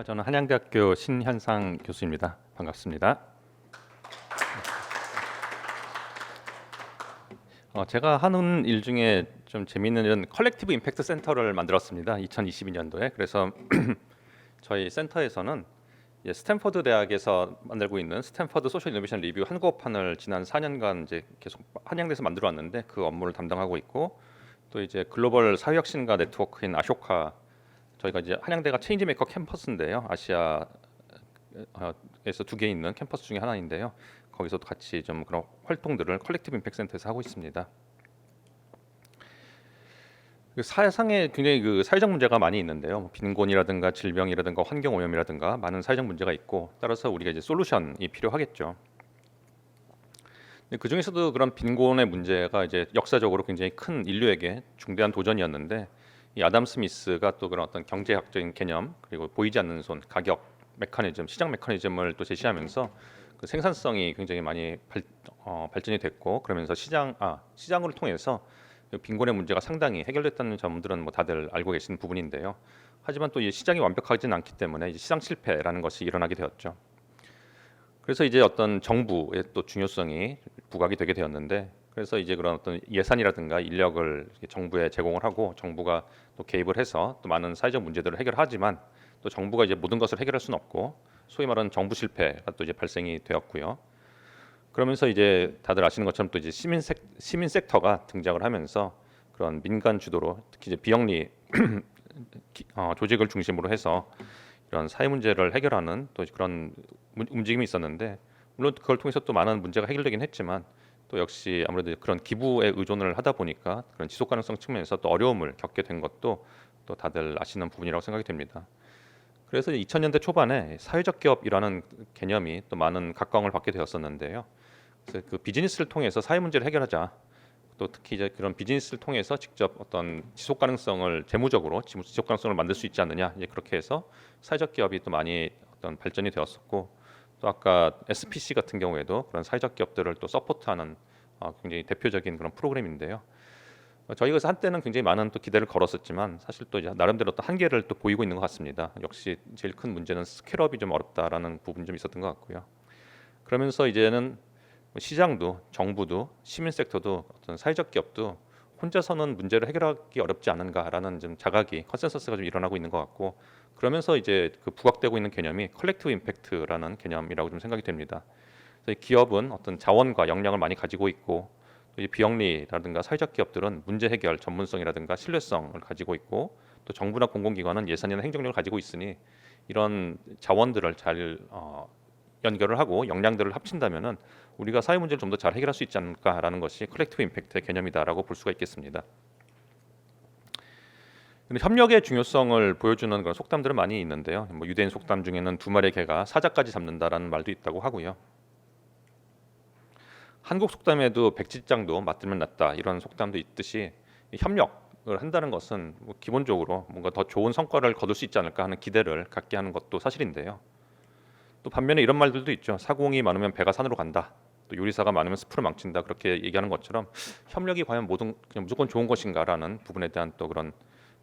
저는 한양대학교 신현상 교수입니다. 반갑습니다. 제가 하는 일 중에 좀 재미있는 일은 컬렉티브 임팩트 센터를 만들었습니다. 2022년도에. 그래서 저희 센터에서는 스탠퍼드 대학에서 만들고 있는 스탠퍼드 소셜 이노베이션 리뷰 한국어판을 지난 4년간 이제 계속 한양대에서 만들어 왔는데 그 업무를 담당하고 있고, 또 이제 글로벌 사회혁신가 네트워크인 아쇼카, 저희가 이제 한양대가 체인지메이커 캠퍼스인데요. 아시아에서 2개 있는 캠퍼스 중에 하나인데요. 거기서도 같이 좀 그런 활동들을 컬렉티브 임팩트 센터에서 하고 있습니다. 사회상에 굉장히 그 사회적 문제가 많이 있는데요. 빈곤이라든가 질병이라든가 환경 오염이라든가 많은 사회적 문제가 있고, 따라서 우리가 이제 솔루션이 필요하겠죠. 그 중에서도 그런 빈곤의 문제가 이제 역사적으로 굉장히 큰 인류에게 중대한 도전이었는데, 이 아담 스미스가 또 그런 어떤 경제학적인 개념, 그리고 보이지 않는 손, 가격 메커니즘, 시장 메커니즘을 또 제시하면서 그 생산성이 굉장히 많이 발전이 됐고, 그러면서 시장을 통해서 빈곤의 문제가 상당히 해결됐다는 점들은 뭐 다들 알고 계시는 부분인데요. 하지만 또 이 시장이 완벽하지는 않기 때문에 이제 시장 실패라는 것이 일어나게 되었죠. 그래서 이제 어떤 정부의 또 중요성이 부각이 되게 되었는데, 그래서 이제 그런 어떤 예산이라든가 인력을 정부에 제공을 하고, 정부가 또 개입을 해서 또 많은 사회적 문제들을 해결하지만, 또 정부가 이제 모든 것을 해결할 수는 없고, 소위 말하는 정부 실패가 또 이제 발생이 되었고요. 그러면서 이제 다들 아시는 것처럼 또 이제 시민 섹터가 등장을 하면서 그런 민간 주도로, 특히 이제 비영리 조직을 중심으로 해서 이런 사회 문제를 해결하는 또 그런 움직임이 있었는데, 물론 그걸 통해서 또 많은 문제가 해결되긴 했지만, 또 역시 아무래도 그런 기부에 의존을 하다 보니까 그런 지속 가능성 측면에서 또 어려움을 겪게 된 것도 또 다들 아시는 부분이라고 생각이 됩니다. 그래서 2000년대 초반에 사회적 기업이라는 개념이 또 많은 각광을 받게 되었었는데요. 그래서 그 비즈니스를 통해서 사회 문제를 해결하자, 또 특히 이제 그런 비즈니스를 통해서 직접 어떤 지속 가능성을 재무적으로 지속 가능성을 만들 수 있지 않느냐, 이제 그렇게 해서 사회적 기업이 또 많이 어떤 발전이 되었었고, 또 아까 SPC 같은 경우에도 그런 사회적 기업들을 또 서포트하는 굉장히 대표적인 그런 프로그램인데요. 저희가 한때는 굉장히 많은 또 기대를 걸었었지만, 사실 또 이제 나름대로 또 한계를 또 보이고 있는 것 같습니다. 역시 제일 큰 문제는 스케일업이 좀 어렵다라는 부분이 좀 있었던 것 같고요. 그러면서 이제는 시장도, 정부도, 시민 섹터도, 어떤 사회적 기업도 혼자서는 문제를 해결하기 어렵지 않은가라는 좀 자각이, 컨센서스가 좀 일어나고 있는 것 같고, 그러면서 이제 그 부각되고 있는 개념이 컬렉티브 임팩트라는 개념이라고 좀 생각이 됩니다. 그래서 기업은 어떤 자원과 역량을 많이 가지고 있고, 또 이 비영리라든가 사회적 기업들은 문제 해결 전문성이라든가 신뢰성을 가지고 있고, 또 정부나 공공기관은 예산이나 행정력을 가지고 있으니 이런 자원들을 잘 연결을 하고 역량들을 합친다면은 우리가 사회 문제를 좀 더 잘 해결할 수 있지 않을까라는 것이 컬렉티브 임팩트의 개념이다라고 볼 수가 있겠습니다. 근데 협력의 중요성을 보여주는 그런 속담들은 많이 있는데요. 뭐 유대인 속담 중에는 두 마리의 개가 사자까지 잡는다라는 말도 있다고 하고요. 한국 속담에도 백지장도 맞들면 낫다, 이런 속담도 있듯이 협력을 한다는 것은 뭐 기본적으로 뭔가 더 좋은 성과를 거둘 수 있지 않을까 하는 기대를 갖게 하는 것도 사실인데요. 또 반면에 이런 말들도 있죠. 사공이 많으면 배가 산으로 간다, 또 요리사가 많으면 숲을 망친다, 그렇게 얘기하는 것처럼 협력이 과연 그냥 무조건 좋은 것인가라는 부분에 대한 또 그런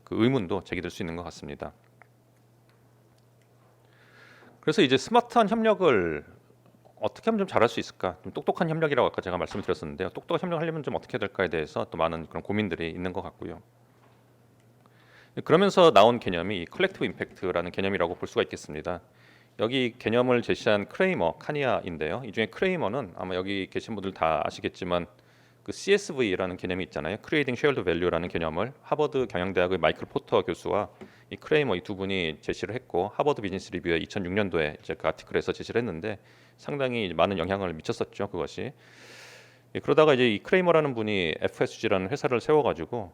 그 의문도 제기될 수 있는 것 같습니다. 그래서 이제 스마트한 협력을 어떻게 하면 좀 잘할 수 있을까? 좀 똑똑한 협력이라고 아까 제가 말씀을 드렸었는데요. 똑똑한 협력을 하려면 좀 어떻게 해야 될까에 대해서 또 많은 그런 고민들이 있는 것 같고요. 그러면서 나온 개념이 컬렉티브 임팩트라는 개념이라고 볼 수가 있겠습니다. 여기 개념을 제시한 크레이머, 카니아인데요. 이 중에 크레이머는 아마 여기 계신 분들 다 아시겠지만 그 CSV라는 개념이 있잖아요. Creating Shared Value라는 개념을 하버드 경영대학의 마이클 포터 교수와 이 크레이머, 이 두 분이 제시를 했고, 하버드 비즈니스 리뷰에 2006년도에 이제 그 아티클에서 제시를 했는데 상당히 많은 영향을 미쳤었죠, 그것이. 그러다가 이제 이 크레이머라는 분이 FSG라는 회사를 세워가지고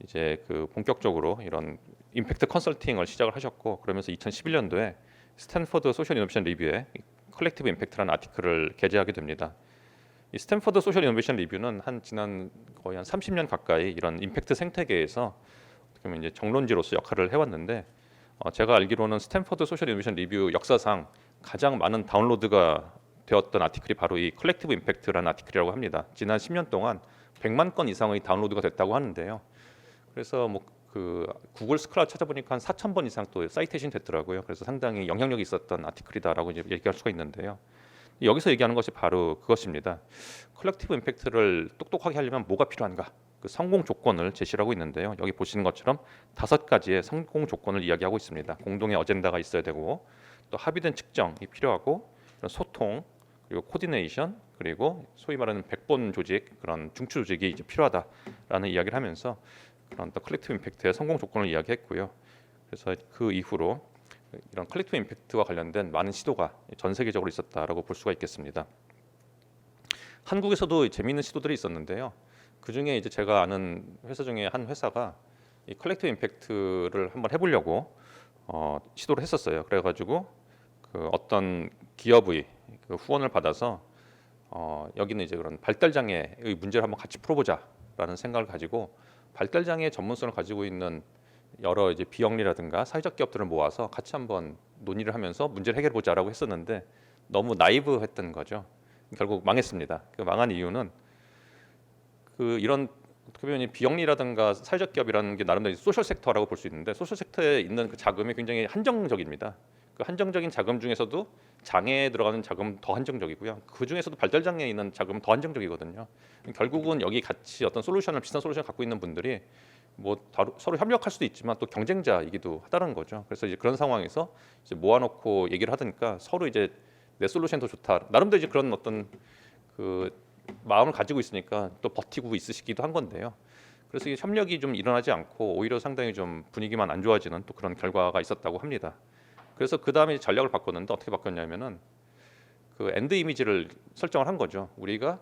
이제 그 본격적으로 이런 임팩트 컨설팅을 시작을 하셨고, 그러면서 2011년도에 스탠퍼드 소셜 이노베이션 리뷰에 컬렉티브 임팩트라는 아티클을 게재하게 됩니다. 이 스탠퍼드 소셜 이노베이션 리뷰는 지난 거의 한 30년 가까이 이런 임팩트 생태계에서 어떻게 보면 이제 정론지로서 역할을 해왔는데, 제가 알기로는 스탠퍼드 소셜 이노베이션 리뷰 역사상 가장 많은 다운로드가 되었던 아티클이 바로 이 컬렉티브 임팩트라는 아티클이라고 합니다. 지난 10년 동안 100만 건 이상의 다운로드가 됐다고 하는데요. 그래서 뭐 그 구글 스칼라 찾아보니까 한 4,000번 이상 또 사이테이션 됐더라고요. 그래서 상당히 영향력이 있었던 아티클이다라고 이제 얘기할 수가 있는데요. 여기서 얘기하는 것이 바로 그것입니다. 컬렉티브 임팩트를 똑똑하게 하려면 뭐가 필요한가? 그 성공 조건을 제시를 하고 있는데요. 여기 보시는 것처럼 5가지의 성공 조건을 이야기하고 있습니다. 공동의 어젠다가 있어야 되고, 또 합의된 측정이 필요하고, 소통, 그리고 코디네이션, 그리고 소위 말하는 백본 조직, 그런 중추 조직이 이제 필요하다라는 이야기를 하면서 그런 또 컬렉티브 임팩트의 성공 조건을 이야기했고요. 그래서 그 이후로 이런 컬렉티브 임팩트와 관련된 많은 시도가 전 세계적으로 있었다라고 볼 수가 있겠습니다. 한국에서도 재미있는 시도들이 있었는데요. 그 중에 이제 제가 아는 회사 중에 한 회사가 이 컬렉티브 임팩트를 한번 해보려고 시도를 했었어요. 그래가지고 그 어떤 기업의 그 후원을 받아서 여기는 이제 그런 발달 장애의 문제를 한번 같이 풀어보자라는 생각을 가지고 발달 장애 전문성을 가지고 있는 여러 이제 비영리라든가 사회적 기업들을 모아서 같이 한번 논의를 하면서 문제를 해결해 보자라고 했었는데 너무 나이브했던 거죠. 결국 망했습니다. 그 망한 이유는 그 이런 어떻게 보면 비영리라든가 사회적 기업이라는 게 나름대로 소셜 섹터라고 볼 수 있는데 소셜 섹터에 있는 그 자금이 굉장히 한정적입니다. 그 한정적인 자금 중에서도 장애에 들어가는 자금은 더 한정적이고요. 그 중에서도 발달 장애에 있는 자금은 더 한정적이거든요. 결국은 여기 같이 어떤 솔루션을 비슷한 솔루션을 갖고 있는 분들이 뭐 서로 협력할 수도 있지만 또 경쟁자이기도 하다는 거죠. 그래서 이제 그런 상황에서 이제 모아놓고 얘기를 하니까 서로 이제 내 솔루션 더 좋다. 나름대로 이제 그런 어떤 그 마음을 가지고 있으니까 또 버티고 있으시기도 한 건데요. 그래서 이 협력이 좀 일어나지 않고 오히려 상당히 좀 분위기만 안 좋아지는 또 그런 결과가 있었다고 합니다. 그래서 그 다음에 전략을 바꿨는데 어떻게 바꿨냐면은 그 엔드 이미지를 설정을 한 거죠. 우리가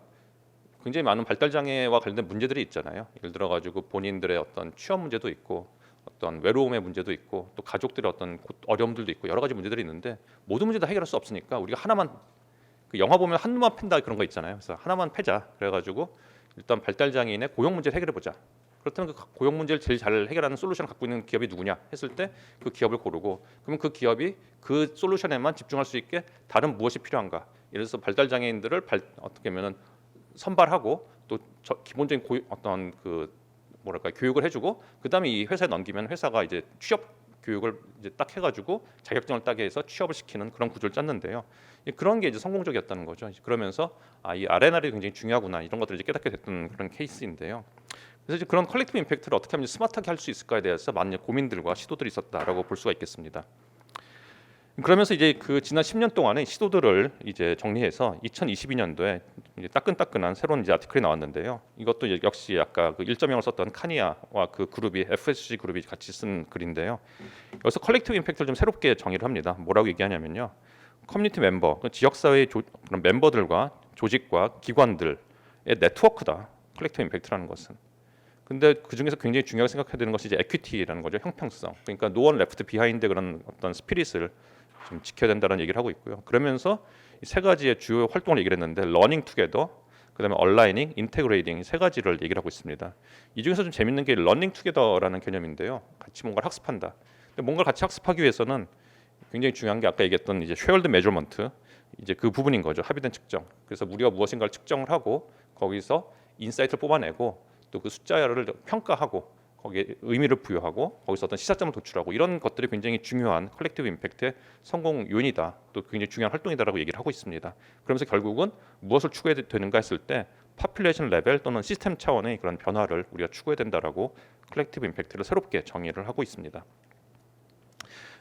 굉장히 많은 발달 장애와 관련된 문제들이 있잖아요. 예를 들어 가지고 본인들의 어떤 취업 문제도 있고 어떤 외로움의 문제도 있고 또 가족들의 어떤 어려움들도 있고 여러 가지 문제들이 있는데 모든 문제 다 해결할 수 없으니까 우리가 하나만 그 영화 보면 한 놈만 팬다 그런 거 있잖아요. 그래서 하나만 패자. 그래가지고 일단 발달 장애인의 고용 문제를 해결해 보자. 그렇다면 그 고용 문제를 제일 잘 해결하는 솔루션을 갖고 있는 기업이 누구냐 했을 때 그 기업을 고르고 그러면 그 기업이 그 솔루션에만 집중할 수 있게 다른 무엇이 필요한가? 예를 들어서 발달 장애인들을 어떻게 하면은 선발하고 또 기본적인 어떤 그 뭐랄까 교육을 해주고 그 다음에 이 회사에 넘기면 회사가 이제 취업 교육을 이제 딱 해가지고 자격증을 따게 해서 취업을 시키는 그런 구조를 짰는데요. 그런 게 이제 성공적이었다는 거죠. 그러면서 이 R&R이 굉장히 중요하구나 이런 것들을 이제 깨닫게 됐던 그런 케이스인데요. 그래서 이제 그런 컬렉티브 임팩트를 어떻게 하면 스마트하게 할 수 있을까에 대해서 많은 고민들과 시도들이 있었다라고 볼 수가 있겠습니다. 그러면서 이제 그 지난 10년 동안의 시도들을 이제 정리해서 2022년도에 이제 따끈따끈한 새로운 이제 아티클이 나왔는데요. 이것도 역시 아까 그 1.0을 썼던 카니아와 그 그룹이 FSG 그룹이 같이 쓴 글인데요. 여기서 컬렉티브 임팩트를 좀 새롭게 정의를 합니다. 뭐라고 얘기하냐면요. 커뮤니티 멤버, 그 지역 사회의 그런 멤버들과 조직과 기관들의 네트워크다. 컬렉티브 임팩트라는 것은. 근데 그 중에서 굉장히 중요하게 생각해야 되는 것이 이제 에퀴티라는 거죠. 형평성. 그러니까 no one left behind 그런 어떤 스피릿을 좀 지켜야 된다는 얘기를 하고 있고요. 그러면서 이 세 가지의 주요 활동을 얘기를 했는데 러닝 투게더, 그다음에 얼라이닝, 인테그레이팅 세 가지를 얘기를 하고 있습니다. 이 중에서 좀 재밌는 게 러닝 투게더라는 개념인데요. 같이 뭔가를 학습한다. 근데 뭔가를 같이 학습하기 위해서는 굉장히 중요한 게 아까 얘기했던 이제 쉐어드 메저먼트 이제 그 부분인 거죠. 합의된 측정. 그래서 우리가 무엇인가를 측정을 하고 거기서 인사이트를 뽑아내고 또 그 숫자를 평가하고 거기에 의미를 부여하고 거기서 어떤 시사점을 도출하고 이런 것들이 굉장히 중요한 컬렉티브 임팩트의 성공 요인이다. 또 굉장히 중요한 활동이다라고 얘기를 하고 있습니다. 그러면서 결국은 무엇을 추구해야 되는가 했을 때 파퓰레이션 레벨 또는 시스템 차원의 그런 변화를 우리가 추구해야 된다라고 컬렉티브 임팩트를 새롭게 정의를 하고 있습니다.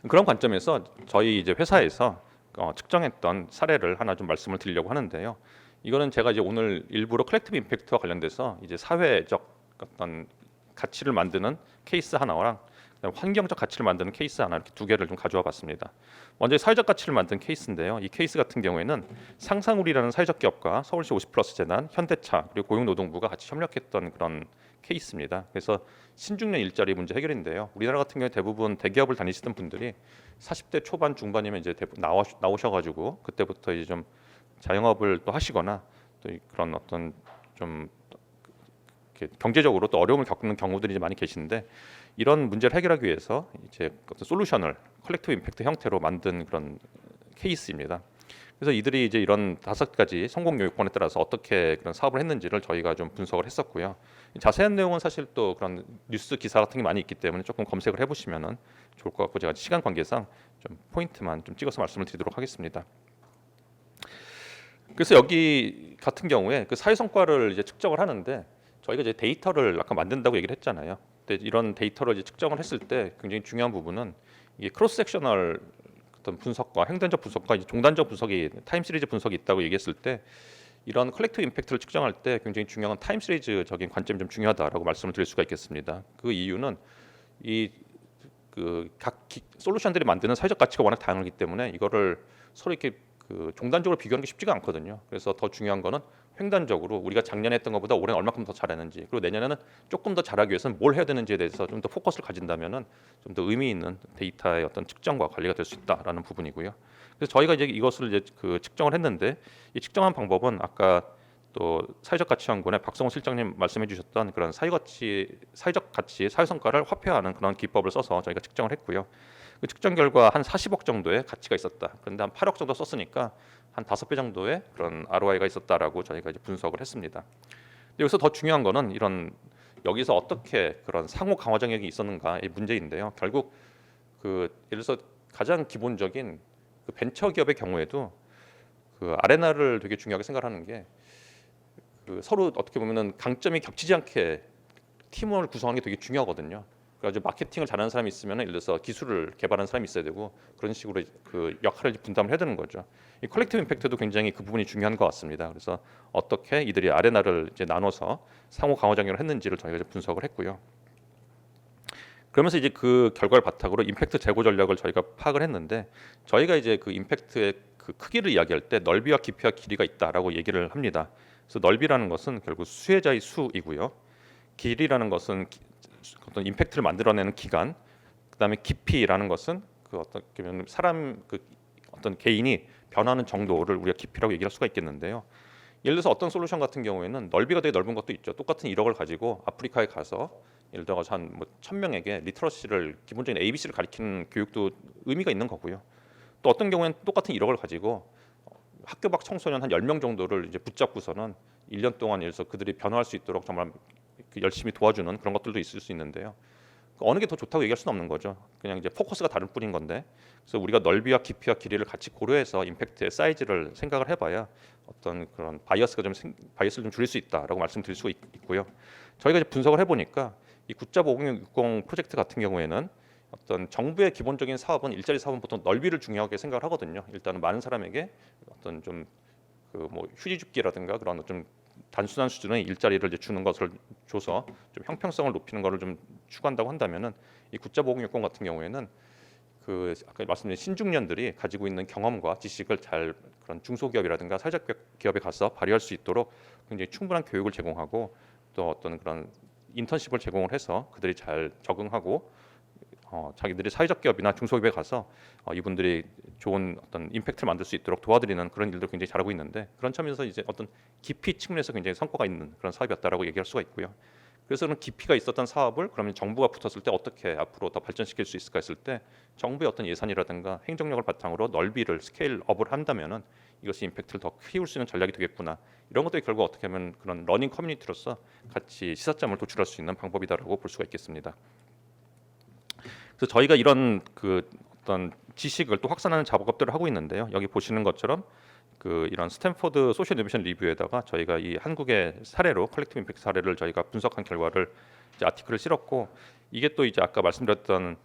그런 관점에서 저희 이제 회사에서 측정했던 사례를 하나 좀 말씀을 드리려고 하는데요. 이거는 제가 이제 오늘 일부러 컬렉티브 임팩트와 관련돼서 이제 사회적 어떤 가치를 만드는 케이스 하나랑 환경적 가치를 만드는 케이스 하나 이렇게 두 개를 좀 가져와 봤습니다. 먼저 사회적 가치를 만든 케이스인데요. 이 케이스 같은 경우에는 상상우리라는 사회적 기업과 서울시 50플러스 재단, 현대차 그리고 고용노동부가 같이 협력했던 그런 케이스입니다. 그래서 신중년 일자리 문제 해결인데요. 우리나라 같은 경우에 대부분 대기업을 다니시던 분들이 40대 초반 중반이면 이제 나오셔가지고 그때부터 이제 좀 자영업을 또 하시거나 또 그런 어떤 좀 경제적으로 또 어려움을 겪는 경우들이 이제 많이 계신데 이런 문제를 해결하기 위해서 이제 어떤 솔루션을 컬렉티브 임팩트 형태로 만든 그런 케이스입니다. 그래서 이들이 이제 이런 5가지 성공 요건에 따라서 어떻게 그런 사업을 했는지를 저희가 좀 분석을 했었고요. 자세한 내용은 사실 또 그런 뉴스 기사 같은 게 많이 있기 때문에 조금 검색을 해보시면은 좋을 것 같고, 제가 시간 관계상 좀 포인트만 좀 찍어서 말씀을 드리도록 하겠습니다. 그래서 여기 같은 경우에 그 사회 성과를 이제 측정을 하는데, 저희가 이제 데이터를 아까 만든다고 얘기를 했잖아요. 근데 이런 데이터를 이제 측정을 했을 때 굉장히 중요한 부분은 이게 크로스 섹셔널 어떤 분석과 행전적 분석과 이제 종단적 분석이, 타임 시리즈 분석이 있다고 얘기했을 때, 이런 컬렉티브 임팩트를 측정할 때 굉장히 중요한 타임 시리즈적인 관점이 좀 중요하다라고 말씀을 드릴 수가 있겠습니다. 그 이유는 이 그 각 솔루션들이 만드는 사회적 가치가 워낙 다양하기 때문에 이거를 서로 이렇게 그 종단적으로 비교하는 게 쉽지가 않거든요. 그래서 더 중요한 거는 횡단적으로 우리가 작년에 했던 것보다 올해는 얼마큼 더 잘했는지, 그리고 내년에는 조금 더 잘하기 위해서는 뭘 해야 되는지에 대해서 좀 더 포커스를 가진다면은 좀 더 의미 있는 데이터의 어떤 측정과 관리가 될 수 있다라는 부분이고요. 그래서 저희가 이제 이것을 이제 그 측정을 했는데, 이 측정한 방법은 아까 또 사회적 가치 연구원의 박성호 실장님 말씀해 주셨던 그런 사회적 가치, 사회 성과를 화폐화하는 그런 기법을 써서 저희가 측정을 했고요. 그 측정 결과 한 40억 정도의 가치가 있었다. 그런데 한 8억 정도 썼으니까 한 5배 정도의 그런 ROI가 있었다라고 저희가 이제 분석을 했습니다. 근데 여기서 더 중요한 거는 이런 여기서 어떻게 그런 상호 강화 정책이 있었는가의 문제인데요. 결국 그 예를 들어서 가장 기본적인 그 벤처 기업의 경우에도 그 아레나를 되게 중요하게 생각하는 게, 그 서로 어떻게 보면은 강점이 겹치지 않게 팀을 구성하는 게 되게 중요하거든요. 그래가지고 마케팅을 잘하는 사람이 있으면 예를 들어서 기술을 개발하는 사람이 있어야 되고, 그런 식으로 그 역할을 분담을 해야 되는 거죠. 이 컬렉티브 임팩트도 굉장히 그 부분이 중요한 것 같습니다. 그래서 어떻게 이들이 아레나를 이제 나눠서 상호 강화 작용을 했는지를 저희가 이제 분석을 했고요. 그러면서 이제 그 결과를 바탕으로 임팩트 제고 전략을 저희가 파악을 했는데, 저희가 이제 그 임팩트의 그 크기를 이야기할 때 넓이와 깊이와 길이가 있다라고 얘기를 합니다. 그래서 넓이라는 것은 결국 수혜자의 수이고요. 길이라는 것은 어떤 임팩트를 만들어내는 기간, 그다음에 깊이라는 것은 그 어떻게 보면 사람 그 어떤 개인이 변하는 정도를 우리가 깊이라고 얘기할 수가 있겠는데요. 예를 들어서 어떤 솔루션 같은 경우에는 넓이가 되게 넓은 것도 있죠. 똑같은 1억을 가지고 아프리카에 가서 예를 들어서 한뭐 1,000명에게 리터러시를, 기본적인 ABC를 가리키는 교육도 의미가 있는 거고요. 또 어떤 경우에는 똑같은 1억을 가지고 학교 밖 청소년 한 10명 정도를 이제 붙잡고서는 1년 동안 예를 들어서 그들이 변화할 수 있도록 정말 열심히 도와주는 그런 것들도 있을 수 있는데요. 어느 게 더 좋다고 얘기할 수는 없는 거죠. 그냥 이제 포커스가 다를 뿐인 건데, 그래서 우리가 넓이와 깊이와 길이를 같이 고려해서 임팩트의 사이즈를 생각을 해봐야 어떤 그런 바이어스를 좀 줄일 수 있다라고 말씀드릴 수 있고요. 저희가 이제 분석을 해보니까 이 굿잡 5060 프로젝트 같은 경우에는 어떤 정부의 기본적인 사업은, 일자리 사업은 보통 넓이를 중요하게 생각을 하거든요. 일단은 많은 사람에게 어떤 좀 그 뭐 휴지 줍기라든가 그런 좀 단순한 수준의 일자리를 이제 주는 것을 줘서 좀 형평성을 높이는 것을 좀 추구한다고 한다면은, 이 굿잡 5060 같은 경우에는 그 아까 말씀드린 신중년들이 가지고 있는 경험과 지식을 잘 그런 중소기업이라든가 사회적 기업에 가서 발휘할 수 있도록 굉장히 충분한 교육을 제공하고, 또 어떤 그런 인턴십을 제공을 해서 그들이 잘 적응하고 자기들이 사회적 기업이나 중소기업에 가서 이분들이 좋은 어떤 임팩트를 만들 수 있도록 도와드리는 그런 일도 굉장히 잘하고 있는데, 그런 점에서 이제 어떤 깊이 측면에서 굉장히 성과가 있는 그런 사업이었다라고 얘기할 수가 있고요. 그래서 그런 깊이가 있었던 사업을 그러면 정부가 붙었을 때 어떻게 앞으로 더 발전시킬 수 있을까 했을 때, 정부의 어떤 예산이라든가 행정력을 바탕으로 넓이를 스케일업을 한다면은 이것이 임팩트를 더 키울 수 있는 전략이 되겠구나. 이런 것들이 결국 어떻게 하면 그런 러닝 커뮤니티로서 같이 시사점을 도출할 수 있는 방법이다라고 볼 수가 있겠습니다. 그래서 저희가 이런 그 어떤 지식을 또 확산하는 작업들을 하고 있는데요. 여기 보시는 것처럼 그 이런 스탠포드 소셜 이노베이션 리뷰에다가 저희가 이 한국의 사례로 컬렉티브 임팩트 사례를 저희가 분석한 결과를 이제 아티클을 실었고, 이게 또 이제 아까 말씀드렸던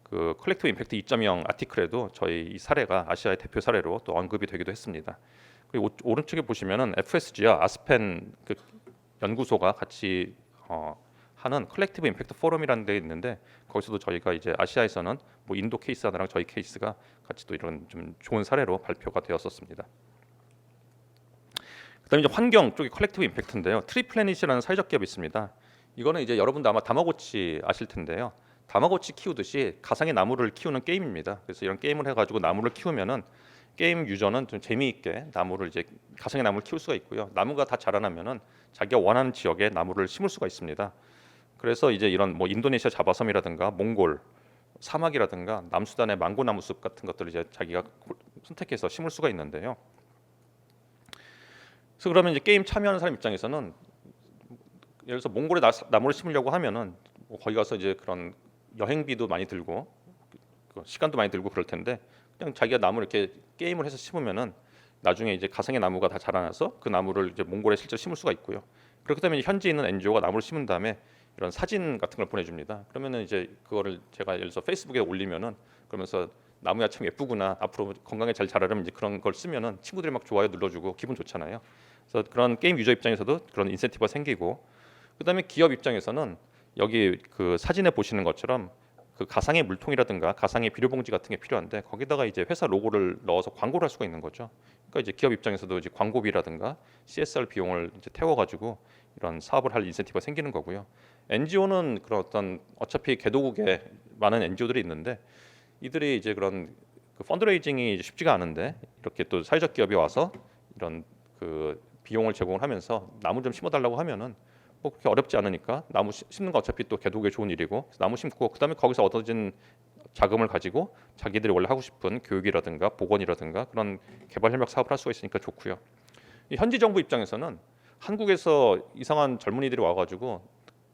그 컬렉티브 임팩트 2.0 아티클에도 저희 이 사례가 아시아의 대표 사례로 또 언급이 되기도 했습니다. 그리고 오른쪽에 보시면은 FSG와 아스펜 그 연구소가 같이 하는 컬렉티브 임팩트 포럼이라는 데 있는데, 거기서도 저희가 이제 아시아에서는 뭐 인도 케이스 하나랑 저희 케이스가 같이 또 이런 좀 좋은 사례로 발표가 되었었습니다. 그다음에 이제 환경 쪽이 컬렉티브 임팩트인데요. 트리플래닛이라는 사회적 기업이 있습니다. 이거는 이제 여러분도 아마 다마고치 아실 텐데요. 다마고치 키우듯이 가상의 나무를 키우는 게임입니다. 그래서 이런 게임을 해가지고 나무를 키우면은 게임 유저는 좀 재미있게 나무를 이제 가상의 나무를 키울 수가 있고요. 나무가 다 자라나면은 자기가 원하는 지역에 나무를 심을 수가 있습니다. 그래서 이제 이런 뭐 인도네시아 자바섬이라든가 몽골 사막이라든가 남수단의 망고나무 숲 같은 것들을 이제 자기가 선택해서 심을 수가 있는데요. 그래서 그러면 이제 게임 참여하는 사람 입장에서는 예를 들어서 몽골에 나무를 심으려고 하면은 뭐 거기 가서 이제 그런 여행비도 많이 들고 그 시간도 많이 들고 그럴 텐데 그냥 자기가 나무를 이렇게 게임을 해서 심으면은 나중에 이제 가상의 나무가 다 자라나서 그 나무를 이제 몽골에 실제 심을 수가 있고요. 그렇기 때문에 현지에 있는 NGO가 나무를 심은 다음에 이런 사진 같은 걸 보내줍니다. 그러면은 이제 그거를 제가 예를 들어서 페이스북에 올리면은 그러면서 나무야 참 예쁘구나 앞으로 건강에 잘 자라려면 이제 그런 걸 쓰면은 친구들이 막 좋아요 눌러주고 기분 좋잖아요. 그래서 그런 게임 유저 입장에서도 그런 인센티브가 생기고 그다음에 기업 입장에서는 여기 그 사진에 보시는 것처럼 그 가상의 물통이라든가 가상의 비료봉지 같은 게 필요한데 거기다가 이제 회사 로고를 넣어서 광고를 할 수가 있는 거죠. 그러니까 이제 기업 입장에서도 이제 광고비라든가 CSR 비용을 이제 태워가지고 이런 사업을 할 인센티브가 생기는 거고요. NGO는 그런 어떤 어차피 개도국에 많은 NGO들이 있는데 이들이 이제 그런 그 펀드레이징이 쉽지가 않은데 이렇게 또 사회적 기업이 와서 이런 그 비용을 제공을 하면서 나무 좀 심어달라고 하면은 뭐 그렇게 어렵지 않으니까 나무 심는 거 어차피 또 개도국에 좋은 일이고 나무 심고 그다음에 거기서 얻어진 자금을 가지고 자기들이 원래 하고 싶은 교육이라든가 보건이라든가 그런 개발 협력 사업을 할 수가 있으니까 좋고요. 이 현지 정부 입장에서는 한국에서 이상한 젊은이들이 와가지고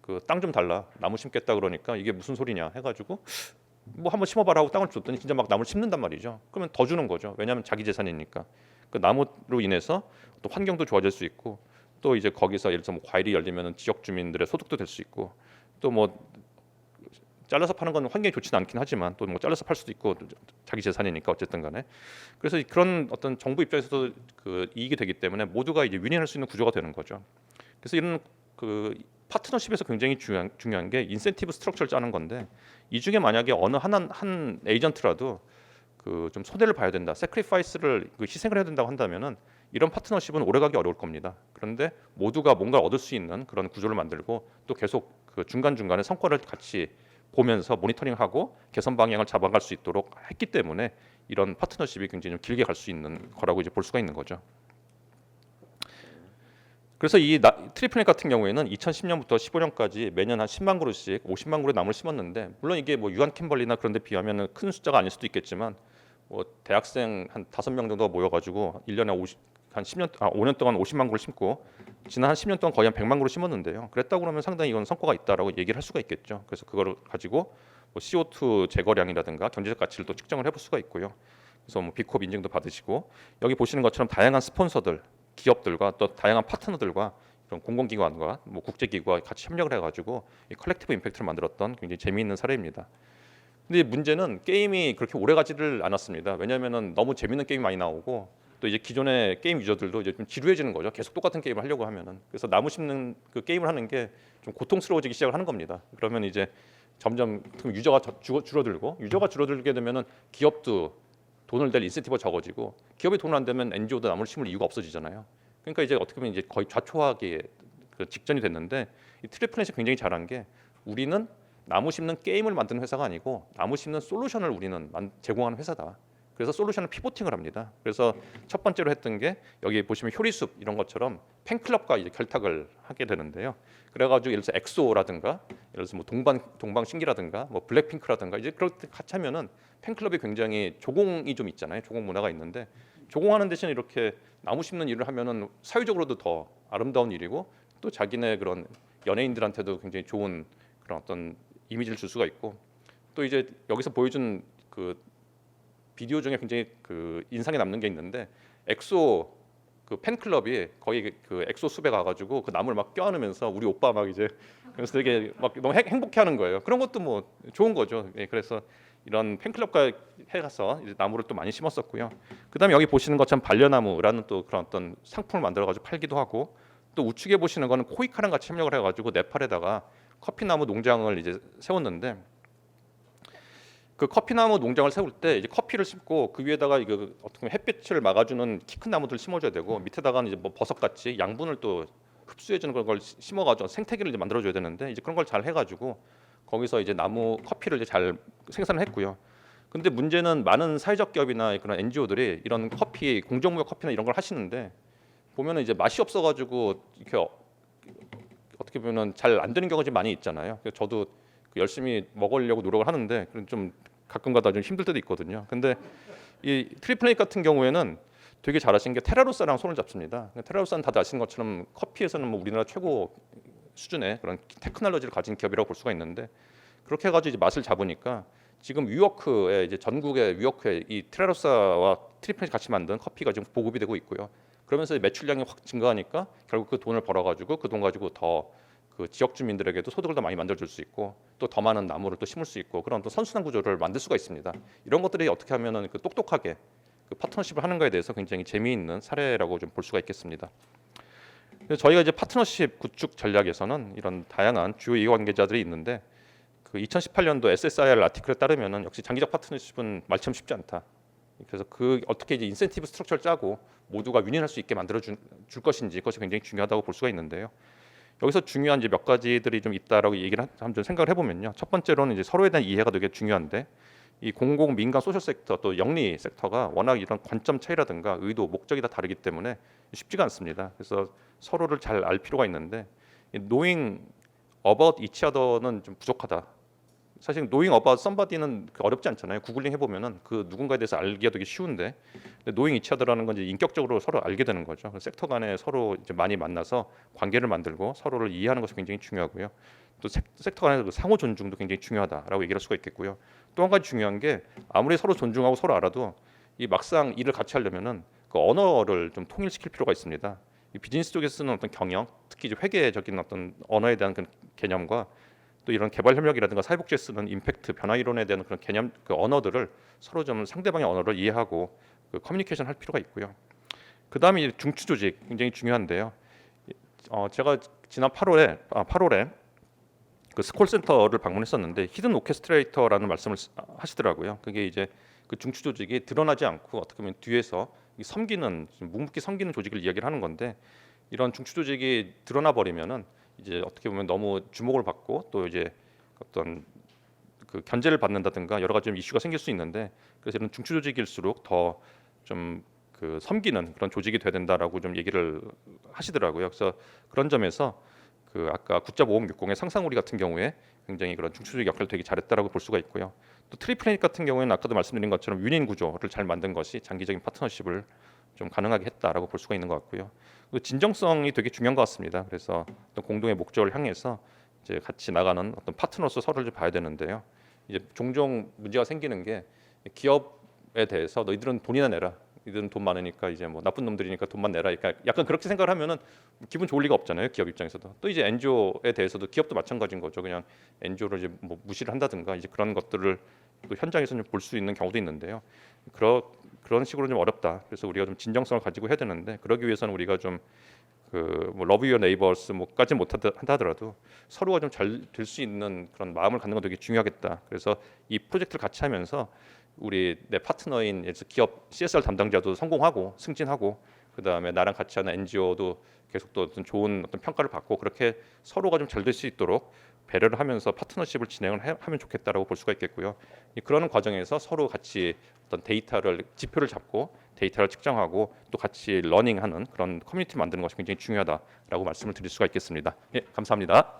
그 땅 좀 달라 나무 심겠다 그러니까 이게 무슨 소리냐 해가지고 뭐 한번 심어봐라 하고 땅을 줬더니 진짜 막 나무를 심는단 말이죠. 그러면 더 주는 거죠. 왜냐하면 자기 재산이니까. 그 나무로 인해서 또 환경도 좋아질 수 있고 또 이제 거기서 예를 들어서 뭐 과일이 열리면은 지역 주민들의 소득도 될 수 있고 또 뭐 잘라서 파는 건 환경이 좋지는 않긴 하지만 또 뭐 잘라서 팔 수도 있고 자기 재산이니까 어쨌든 간에 그래서 그런 어떤 정부 입장에서도 그 이익이 되기 때문에 모두가 이제 윈윈할 수 있는 구조가 되는 거죠. 그래서 이런 그 파트너십에서 굉장히 중요한 게 인센티브 스트럭처를 짜는 건데 이 중에 만약에 어느 한 에이전트라도 그 좀 손해를 봐야 된다, 세크리파이스를 희생을 해야 된다고 한다면은 이런 파트너십은 오래가기 어려울 겁니다. 그런데 모두가 뭔가를 얻을 수 있는 그런 구조를 만들고 또 계속 그 중간 중간에 성과를 같이 보면서 모니터링하고 개선 방향을 잡아갈 수 있도록 했기 때문에 이런 파트너십이 굉장히 좀 길게 갈 수 있는 거라고 이제 볼 수가 있는 거죠. 그래서 이 트리플넷 같은 경우에는 2010년부터 15년까지 매년 한 10만 그루씩 50만 그루의 나무를 심었는데 물론 이게 뭐 유한 캠벌리나 그런 데 비하면 큰 숫자가 아닐 수도 있겠지만 뭐 대학생 한 5명 정도가 모여가지고 1년에 한 5년 동안 50만 그루 심고 지난 한 10년 동안 거의 한 100만 그루 심었는데요. 그랬다고 그러면 상당히 이건 성과가 있다라고 얘기를 할 수가 있겠죠. 그래서 그거를 가지고 뭐 CO2 제거량이라든가 경제적 가치를 또 측정을 해볼 수가 있고요. 그래서 뭐 비콥 인증도 받으시고 여기 보시는 것처럼 다양한 스폰서들 기업들과 또 다양한 파트너들과 이런 공공기관과 뭐 국제기구와 같이 협력을 해가지고 이 컬렉티브 임팩트를 만들었던 굉장히 재미있는 사례입니다. 근데 문제는 게임이 그렇게 오래가지를 않았습니다. 왜냐하면은 너무 재밌는 게임이 많이 나오고 또 이제 기존의 게임 유저들도 이제 좀 지루해지는 거죠. 계속 똑같은 게임을 하려고 하면은 그래서 나무 심는 그 게임을 하는 게 좀 고통스러워지기 시작을 하는 겁니다. 그러면 이제 점점 유저가 줄어들고 유저가 줄어들게 되면은 기업도 돈을 낼 인센티브가 적어지고 기업이 돈을 안 되면 NGO도 나무를 심을 이유가 없어지잖아요. 그러니까 이제 어떻게 보면 이제 거의 좌초하기 그 직전이 됐는데 이 트리플넷이 굉장히 잘한 게 우리는 나무 심는 게임을 만드는 회사가 아니고 나무 심는 솔루션을 우리는 제공하는 회사다. 그래서 솔루션을 피보팅을 합니다. 그래서 첫 번째로 했던 게 여기 보시면 효리숲 이런 것처럼 팬클럽과 이제 결탁을 하게 되는데요. 그래가지고 예를 들어서 엑소라든가 예를 들어서 뭐 동방신기라든가 뭐 블랙핑크라든가 이제 그렇게 같이 하면은 팬클럽이 굉장히 조공이 좀 있잖아요. 조공 문화가 있는데 조공하는 대신 이렇게 나무 심는 일을 하면은 사회적으로도 더 아름다운 일이고 또 자기네 그런 연예인들한테도 굉장히 좋은 그런 어떤 이미지를 줄 수가 있고 또 이제 여기서 보여준 그 비디오 중에 굉장히 그 인상에 남는 게 있는데 엑소 그 팬클럽이 거의 그 엑소 숲에 가가지고 그 나무를 막 껴안으면서 우리 오빠 막 이제 그래서 되게 막 너무 행복해하는 거예요. 그런 것도 뭐 좋은 거죠. 예, 그래서 이런 팬클럽과 해가서 이제 나무를 또 많이 심었었고요. 그다음에 여기 보시는 것처럼 반려나무라는 또 그런 어떤 상품을 만들어가지고 팔기도 하고 또 우측에 보시는 거는 코이카랑 같이 협력을 해가지고 네팔에다가 커피나무 농장을 이제 세웠는데 그 커피나무 농장을 세울 때 이제 커피를 심고 그 위에다가 이거 어떻게 보면 햇빛을 막아주는 키 큰 나무들을 심어줘야 되고 밑에다가는 이제 뭐 버섯같이 양분을 또 흡수해주는 그런 걸 심어가지고 생태계를 이제 만들어줘야 되는데 이제 그런 걸 잘 해가지고 거기서 이제 나무 커피를 이제 잘 생산을 했고요. 근데 문제는 많은 사회적 기업이나 그런 NGO들이 이런 커피 공정무역 커피나 이런 걸 하시는데 보면은 이제 맛이 없어가지고 이렇게 어떻게 보면은 잘 안 되는 경우가 좀 많이 있잖아요. 그래서 저도 열심히 먹으려고 노력을 하는데 좀 가끔가다 좀 힘들 때도 있거든요. 근데 이 트리플레이 같은 경우에는 되게 잘하신 게 테라로사랑 손을 잡습니다. 테라로사는 다들 아시는 것처럼 커피에서는 뭐 우리나라 최고 수준의 그런 테크놀로지를 가진 기업이라고 볼 수가 있는데 그렇게 해가지고 이제 맛을 잡으니까 지금 위워크에 이제 전국의 위워크에 이 테라로사와 트리플레이 같이 만든 커피가 지금 보급이 되고 있고요. 그러면서 매출량이 확 증가하니까 결국 그 돈을 벌어가지고 그 돈 가지고 더 그 지역 주민들에게도 소득을 더 많이 만들어줄 수 있고 또 더 많은 나무를 또 심을 수 있고 그런 또 선순환 구조를 만들 수가 있습니다. 이런 것들이 어떻게 하면은 그 똑똑하게 그 파트너십을 하는 거에 대해서 굉장히 재미있는 사례라고 좀 볼 수가 있겠습니다. 그래서 저희가 이제 파트너십 구축 전략에서는 이런 다양한 주요 이해관계자들이 있는데 그 2018년도 SSIR 아티클에 따르면은 역시 장기적 파트너십은 말처럼 쉽지 않다. 그래서 그 어떻게 이제 인센티브 스트럭처를 짜고 모두가 윈윈할 수 있게 만들어 줄 것인지 그것이 굉장히 중요하다고 볼 수가 있는데요. 여기서 중요한 이제 몇 가지들이 좀 있다라고 얘기를 한번 생각을 해보면요. 첫 번째로는 이제 서로에 대한 이해가 되게 중요한데 이 공공, 민간, 소셜 sek터 또 영리 섹터가 워낙 이런 관점 차이라든가 의도, 목적이 다 다르기 때문에 쉽지가 않습니다. 그래서 서로를 잘 알 필요가 있는데 knowing about each other는 좀 부족하다. 사실 knowing about somebody는 어렵지 않잖아요. 구글링 해보면은 그 누군가에 대해서 알기가 되게 쉬운데 knowing each other라는 건 이제 인격적으로 서로 알게 되는 거죠. 섹터 간에 서로 이제 많이 만나서 관계를 만들고 서로를 이해하는 것이 굉장히 중요하고요. 또 섹터 간의 상호 존중도 굉장히 중요하다라고 얘기할 수가 있겠고요. 또 한 가지 중요한 게 아무리 서로 존중하고 서로 알아도 이 막상 일을 같이 하려면은 그 언어를 좀 통일시킬 필요가 있습니다. 이 비즈니스 쪽에서 쓰는 어떤 경영, 특히 이제 회계적인 어떤 언어에 대한 그 개념과 또 이런 개발 협력이라든가 사회복지에 쓰는 임팩트 변화 이론에 대한 그런 개념, 그 언어들을 서로 좀 상대방의 언어를 이해하고 그 커뮤니케이션 할 필요가 있고요. 그 다음에 중추 조직 굉장히 중요한데요. 제가 지난 8월에 그 스콜 센터를 방문했었는데 히든 오케스트레이터라는 말씀을 하시더라고요. 그게 이제 그 중추 조직이 드러나지 않고 어떻게 보면 뒤에서 섬기는 묵묵히 섬기는 조직을 이야기를 하는 건데 이런 중추 조직이 드러나 버리면은 이제 어떻게 보면 너무 주목을 받고 또 이제 어떤 그 견제를 받는다든가 여러 가지 좀 이슈가 생길 수 있는데 그래서 이런 중추 조직일수록 더 좀 그 섬기는 그런 조직이 돼야 된다라고 좀 얘기를 하시더라고요. 그래서 그런 점에서 그 아까 굿잡 5060의 상상우리 같은 경우에 굉장히 그런 중추 조직 역할을 되게 잘했다라고 볼 수가 있고요. 또 트리플레닛 같은 경우에는 아까도 말씀드린 것처럼 윈윈 구조를 잘 만든 것이 장기적인 파트너십을 좀 가능하게 했다라고 볼 수가 있는 것 같고요. 진정성이 되게 중요한 것 같습니다. 그래서 어떤 공동의 목적을 향해서 이제 같이 나가는 어떤 파트너로서 서로를 봐야 되는데요. 이제 종종 문제가 생기는 게 기업에 대해서 너희들은 돈이나 내라. 이들은 돈 많으니까 이제 뭐 나쁜 놈들이니까 돈만 내라. 그러니까 약간 그렇게 생각을 하면은 기분 좋을 리가 없잖아요. 기업 입장에서도. 또 이제 NGO에 대해서도 기업도 마찬가지인 거죠. 그냥 NGO를 이제 뭐 무시를 한다든가 이제 그런 것들을 또 현장에서 볼 수 있는 경우도 있는데요. 그런 식으로 좀 어렵다. 그래서 우리가 좀 진정성을 가지고 해야 되는데 그러기 위해서는 우리가 좀 그 뭐 러브 유어 네이버스 뭐까지 못한다 하더라도 서로가 좀 잘 될 수 있는 그런 마음을 갖는 건 되게 중요하겠다. 그래서 이 프로젝트를 같이 하면서 우리 내 파트너인 기업 CSR 담당자도 성공하고 승진하고 그 다음에 나랑 같이 하는 NGO도 계속 또 어떤 좋은 어떤 평가를 받고 그렇게 서로가 좀 잘 될 수 있도록 배려를 하면서 파트너십을 진행을 하면 좋겠다라고 볼 수가 있겠고요. 그러는 과정에서 서로 같이 어떤 데이터를 지표를 잡고 데이터를 측정하고 또 같이 러닝하는 그런 커뮤니티 만드는 것이 굉장히 중요하다라고 말씀을 드릴 수가 있겠습니다. 예, 감사합니다.